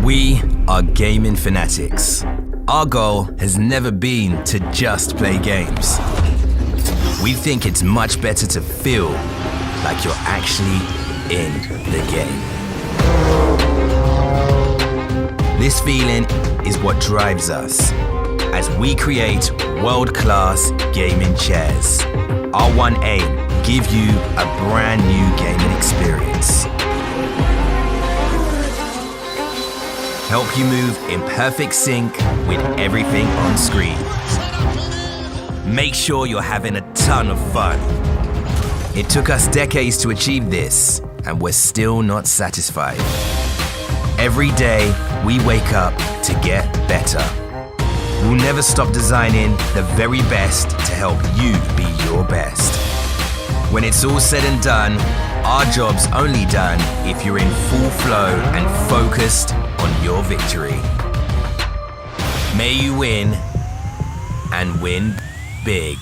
We are gaming fanatics. Our goal has never been to just play games. We think it's much better to feel like you're actually in the game. This feeling is what drives us as we create world-class gaming chairs. Our one aim, give you a brand new gaming experience. Help you move in perfect sync with everything on screen. Make sure you're having a ton of fun. It took us decades to achieve this, and we're still not satisfied. Every day, we wake up to get better. We'll never stop designing the very best to help you be your best. When it's all said and done, our job's only done if you're in full flow and focused on your victory. May you win, and win big.